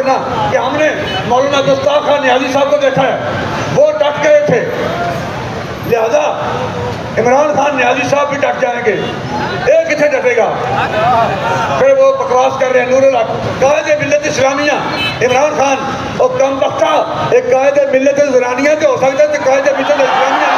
کرنا کہ ہم نے مولانا گستاخ خان نیازی صاحب کو دیکھا ہے، وہ ڈٹ گئے تھے، لہذا عمران خان نیازی صاحب بھی ڈٹ جائیں گے، ایک کتنے ڈٹے گا؟ پھر وہ بکواس کر رہے ہیں نور الحق قائد ملت اسلامیہ عمران خان، اور کم بختہ ایک قائد ملت زرانیہ کے ہو سکتا ہے تو قائد ملت اسلامیہ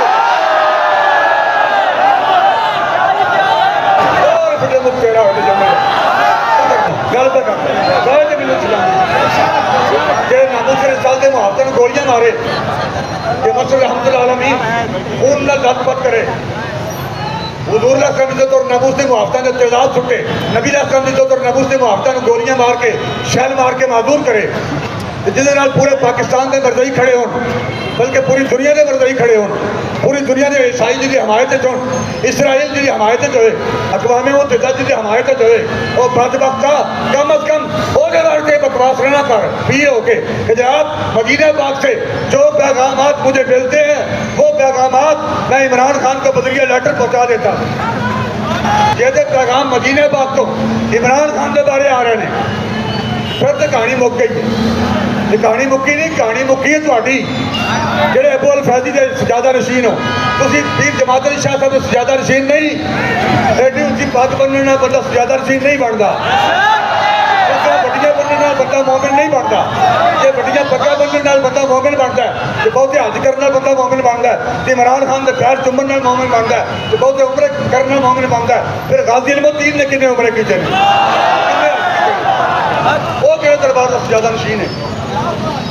چلتے محافظ نے گولیاں مارے کہ مسلم رحمت اللہ عالمین خون نہ لت پت کرے، حضور اللہ صلی اللہ علیہ وسلم اور نبوس نے محافظہ نے تیزاب چھٹے، نبی اللہ صلی اللہ علیہ وسلم اور نبوس نے محافظہ نے گولیاں مار کے شیل مار کے معذور کرے، جس نال پورے پاکستان کے مرضی کھڑے ہون، بلکہ پوری دنیا کے مرضی کھڑے ہون، پوری دنیا کے عیسائی جی کی حمایت چون، اسرائیل جی کی حمایت ہوئے، اقوام متحدہ جی کی حمایت ہوئے، اور بدبختہ کم از کم وہ بار کے بکواس رہنا کر پی ہو کے کہ جناب مدینہ پاک سے جو پیغامات مجھے ملتے ہیں وہ پیغامات میں عمران خان کو بدریہ لیٹر پہنچا دیتا، جیسے پیغام مدینہ پاک تو عمران خان کے بارے آ رہے ہیں، پھر تو کہانی مک گئی ہے۔ یہ کہانی مکی نہیں، کہانی مکی ہے تھوڑی جڑے ابو الفیضی دے سجادہ نشین ہو، تسی پیر جماعت علی شاہ صاحب دے سجادہ نشین نہیں، ایڈی اونچی پگ بننے بندہ سجادہ نشین نہیں بنتا، بڑیاں بننے بندہ مومن نہیں بنتا، یہ بڑیاں پگاں بننے بندہ مومن بنتا ہے، یہ بہتے حج کرنے بندہ مومن بنتا ہے، یہ عمران خان دے پیر چومن نال مومن بنتا ہے، یہ بہتے عمرے کرنے مومن بنتا ہے۔ پھر غازی علم الدین نے کتنے عمرے کیتے ہیں؟ وہ کہے دربار کا سجادہ نشین ہے،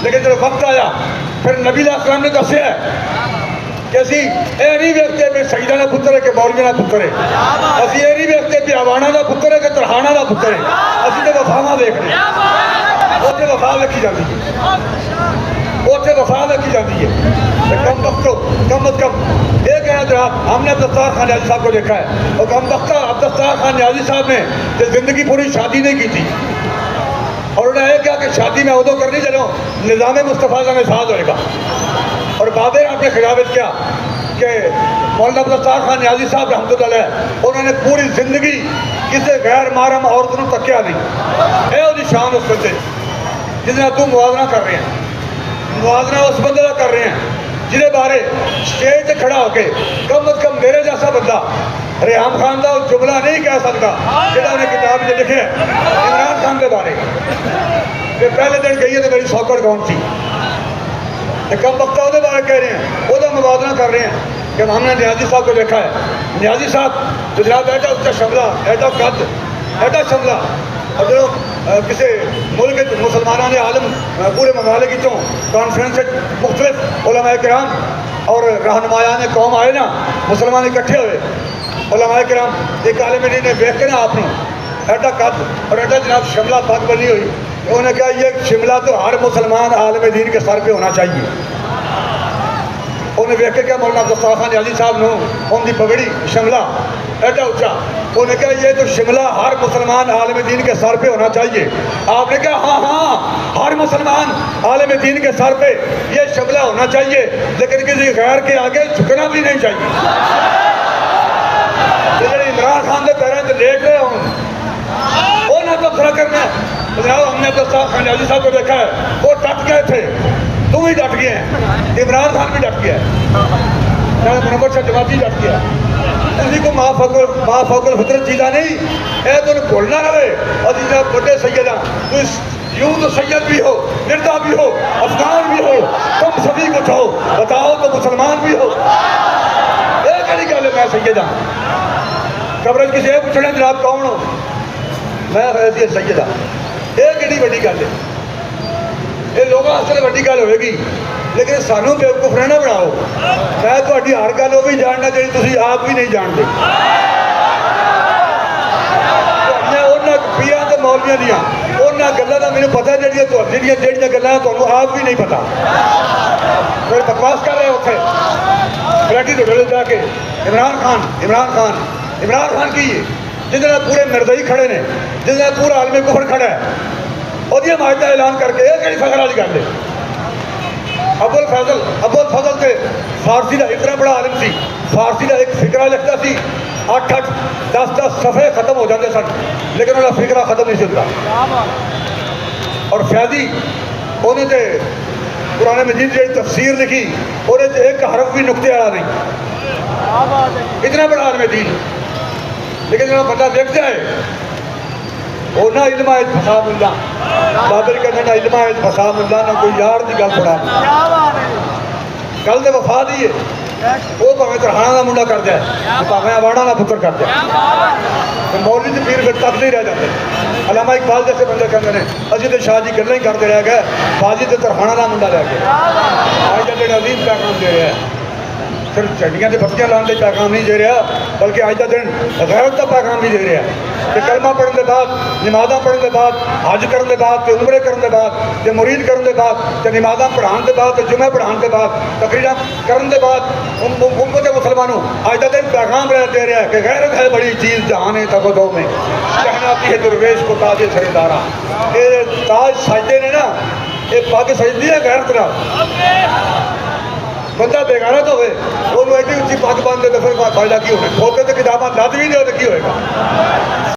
لیکن جب وقت آیا پھر نبی علیہ السلام نے دسیا ہے کہ اسی اے نہیں ویکھتے کہ سیدہ دا پتر ہے کہ مولوی دا پتر ہے، اسی اے نہیں ویکھتے کہ آوانا دا پتر ہے کہ ترہانا دا پتر ہے، اسی تے وفاواں ویکھنے، اوتھے وفا ویکھی جاندی ہے، اوتھے وفا ویکھی جاندی ہے۔ کم وقتوں کم از کم یہ کہنا جناب ہم نے عبدالستار خان نیازی صاحب کو دیکھا ہے، اور کم وقتہ عبدالستار خان نیازی صاحب نے زندگی پوری شادی نہیں کی تھی، اور انہوں نے یہ کہا کہ شادی میں ادو کرنی چلو نظام مصطفیٰ کا نفاذ ہوئے گا، اور بابے نے اپنے خلافت کیا کہ مولانا عبدالستار خان نیازی صاحب رحمۃ اللہ علیہ انہوں نے پوری زندگی کسی غیر محرم عورت کو تکیا نہیں، اے وہ شان اس بندے جس نے تو موازنہ کر رہے ہیں، موازنہ اس بندے کا کر رہے ہیں جنہیں بارے اسٹیج سے کھڑا ہو کے کم از کم میرے جیسا بندہ ریحام خان کا جملہ نہیں کہہ سکتا جہاں انہیں کتاب جو لکھے عمران خان کے بارے کہ پہلے دن گئی ہے تو میری سوکڑ کون سی، کم وقتہ وہ بارے کہہ رہے ہیں، وہ موازنہ کر رہے ہیں کہ ہم نے نیازی صاحب کو دیکھا ہے، نیازی صاحب تو جناب ایڈا اس کا شملہ ایڈا قد ایڈا شملہ، اور جو کسی ملک مسلمانوں نے عالم پورے ممالک کی کانفرنس مختلف علماء کرام اور رہنمایان قوم آئے نا، مسلمان اکٹھے ہوئے، علماء کرام ایک عالم دین نے دیکھ کے نا آپ نے ایڈا قد اور ایڈا جناب شملہ پگ بنی ہوئی، انہوں نے کہا یہ شملہ تو ہر مسلمان عالم دین کے سر پہ ہونا چاہیے۔ انہیں دیکھ کے کیا مولانا عبدالستار خان نیازی صاحب نے ان کی پگڑی شملہ ایڈا اونچا، انہوں نے کہا یہ تو شملہ ہر مسلمان عالم دین کے سر پہ ہونا چاہیے۔ آپ نے کہا ہاں ہاں ہر مسلمان عالم دین کے سر پہ یہ شملہ ہونا چاہیے، لیکن کسی غیر کے آگے جھکنا بھی نہیں چاہیے۔ عمران خان کے پیروں سے لیٹ رہے ہوں وہ نہ تبصرہ کرنا ہے، جناب ہم نے عبدالستار خان نیازی صاحب کو دیکھا ہے وہ ڈٹ گئے تھے، تم ہی ڈٹ گئے ہیں، عمران خان بھی ڈٹ گیا ہے، منور شاہ جماعتی ڈٹ گیا، کسی کو ما فوق الفطرت چیزاں نہیں، اے تو بھولنا رہے، اور جناب بڑے سیدہ تو یوں تو سید بھی ہو، مردہ بھی ہو، افغان بھی ہو، تم سبھی کچھ ہو، بتاؤ تو مسلمان بھی ہو، یہ کہنی گل ہے میں سیدہ خبریں کسی یہ پوچھنا جناب کون ہو، میں حیثیت سیدہ، یہ کہنی بڑی گل ہے، یہ لوگوں سے بڑی گل ہوئے گی، لیکن سانوں بیوقوف نہ بناؤ، میں تھوڑی ہر گل وہ بھی جاننا جی تھی آپ بھی نہیں جانتے، پیاں تے مولویاں دیاں انہاں گلاں دا مینوں پتہ جہڑیاں گلاں تانوں آپ بھی نہیں پتہ، کوئی بکواس کر رہے اتنے بریٹی ڈوڈے جا کے عمران خان کی جس نے پورے مرزائی کھڑے نے، جس نے پورا عالم کفر کھڑا ہے، اور یہ معاہدہ اعلان کر کے یہ کہڑی فخر والی گل ہے۔ ابو الفضل تے فارسی کا اتنا بڑا عالم سی، فارسی کا ایک فکرہ لکھتا سی 8-8 10-10 صفحے ختم ہو جاتے سن، لیکن انہوں نے فکرہ ختم نہیں ہوتا، اور فیاضی انہیں تے قرآن مجید کی تفسیر لکھی اور ایک حرف بھی نقطے والا نہیں، اتنا بڑا عالم دین، لیکن جب بندہ دیکھ جائے وہ نہ علم آئے فساد اللہ، بابر کہتے ہیں نہ علم آئے فساد اللہ، نہ کوئی یار دی گل پڑا گل دے وفا دی ہے، وہ پاویں ترہانا دا منڈا کر جائے پاویں اواڑا دا پتر کر جائے، مولوی تے پیر پھر تک نہیں رہ جاتے۔ علامہ اقبال جیسے بندے کہتے ہیں اسی تے شاہ جی گلاں ہی کرتے رہ گئے، بازی تے ترہانا دا منڈا رہ گیا۔ آج کا دن عظیم پیغام دے رہا ہے، صرف چڈیاں تے بتیاں لان دے پیغام نہیں دے رہا، بلکہ آج کا دن غیرت دا پیغام بھی دے رہا ہے کہ کلمہ پڑھنے کے بعد، نمازاں پڑھنے کے بعد، حج کرنے کے بعد، عمرے کرنے کے بعد، مرید کرنے کے بعد، نمازاں پڑھانے کے بعد، جمعہ پڑھانے کے بعد، تقریراں کرنے کے بعد امت مسلمانوں آج کا دن پیغام دے رہا ہے کہ غیرت ہے بڑی چیز جہان تبدو میں، کہناتی ہے درویش کو تاج سردارا۔ یہ تاج سجدے نے نا، یہ پگ سجدی ہے غیرت نال۔ بندہ بےگانہ تو ہوئے وہ ایڈی اچھی پگ باندھ دے تو پھر فائدہ کی ہونا، کھوتے تو کتاباں دد بھی دے تو کی ہوئے گا۔